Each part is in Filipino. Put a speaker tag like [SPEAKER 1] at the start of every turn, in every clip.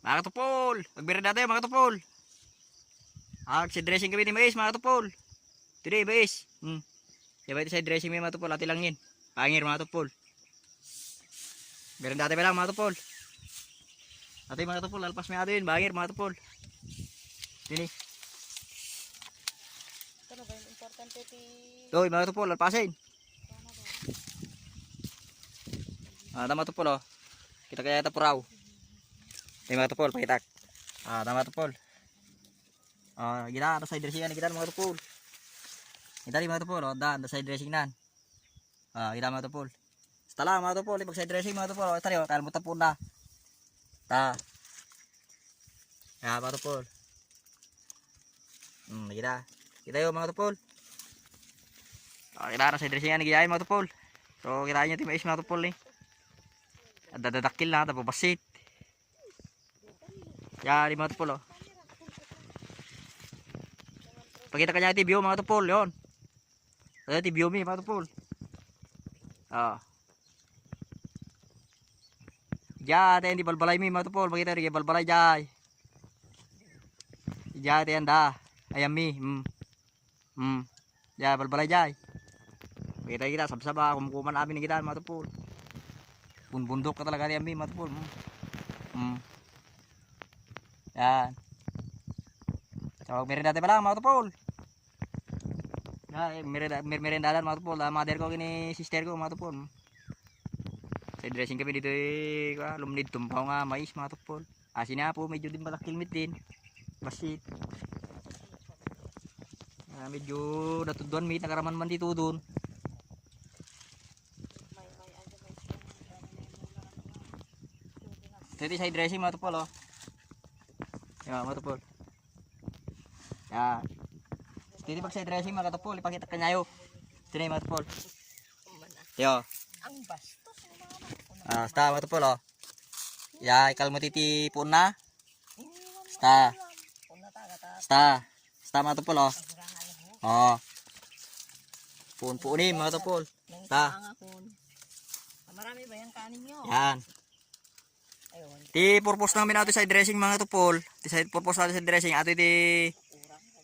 [SPEAKER 1] Mga katupol, magbirin natin mga katupol. Side dressing kami ni Mais mga katupol. Today Mais. Diba ito side dressing may mga katupol, ati lang yun. Pangir mga katupol. Birin natin pa lang mga katupol. Ati mga katupol, alpas may ato yun, bangir mga katupol. Dini.
[SPEAKER 2] Ito na ba yung importante ti...
[SPEAKER 1] Doy mga katupol, alpasin. Tama katupol oh. Kita kaya ito puraw. Ito mga katupol, pakitak. Tama katupol. Gila, side dressing yan, kita mga katupol. Kita rin mga katupol, daan, side dressing nan. Kita mga katupol. Setelah mga katupol, pag side dressing mga katupol, ito rin, kalimutan po na. Ya mga katupol. Kita yun mga katupol. Kita na side dressing yan, nagiyain mga katupol. So, kita nyo timais mga katupol ni. At dadadakil na, tapos basit. Yan, mga katupol oh. Pakita kanya iti view mga tupol, yun. Iti view mi mga tupol. Diyan, tayo hindi balbalay mi mga tupol. Pakita rin, balbalay dyan. Diyan, tayo anda. Ayan mi. Diyan, balbalay dyan. Pakita kita, sabsaba, kumukuman namin ni kita mga tupol. Bundok ka talaga ayan mi mga tupol. Yan. So, merinda pa lang mga tupol. Merindahan mga tupol. Mother ko kini sister ko mga tupol. Sa dressing kami dito lumlid tumpaw nga mais mga tupol. Asin na po medyo din balakilmit din. Basit. Medyo natudon meet nagaraman man dito doon. Ito sa dressing mga tupol oh. Yan mga tupol. Yan. Dito pag sa dressing mga katupol, ipakita ka nyayo. Ito na yung mga katupol. Yo.
[SPEAKER 2] Ang bastos.
[SPEAKER 1] Sta mga katupol oh. Ya, ikal mo titi puna. Sta. Sta mga katupol oh. Puun-puunin mga katupol. Sta.
[SPEAKER 2] Marami ba yung kanin nyo?
[SPEAKER 1] Yan. Ti purpose namin natin sa dressing mga katupol. Ti purpose natin sa dressing ato iti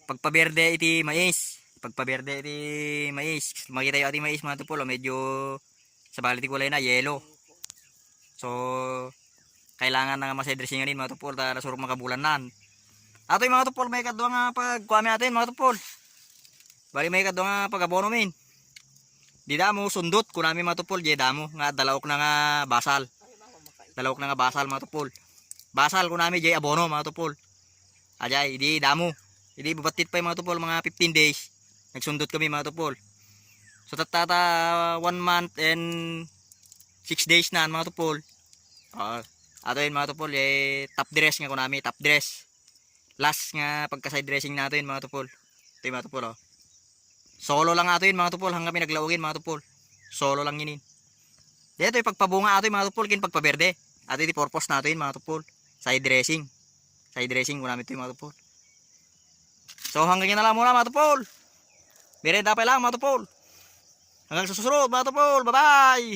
[SPEAKER 1] pagpaberde iti mais. Pagpaberde iti mais. Makita yung ati mais mga tupol, medyo sa balit kulay na yellow. So kailangan na masay dressing ngayon mga tupol para surok makabulan nan. Ato yung mga tupol may kadwa nga pagkuami natin mga tupol. Bali may kadwa nga pagabono min. Di damo sundot kunami mga tupol, di damo nga dalawok na nga basal. Dalawok na nga basal mga tupol. Basal kunami di abono mga tupol. Ajay, di damo. Hindi babatit pa yung mga tupol, mga 15 days. Nagsundot kami mga tupol. So tatata 1 month and 6 days na mga tupol. Ato yun mga tupol, top dress nga ko namin, top dress. Last nga pagka side dressing nato yun mga tupol. Ito yung mga tupol oh. Solo lang ato yun mga tupol, hanggang pinaglaugin mga tupol. Solo lang yun. Dito yung pagpabunga ato yung mga tupol, kin pagpaberde. Ato yung purpose nato yun mga tupol. Side dressing. Side dressing ko namin ito yung mga tupol. So hanggang yun na lang muna mga tupol. Merenda pa lang mga tupol. Hanggang susunod mga tupol. Bye bye.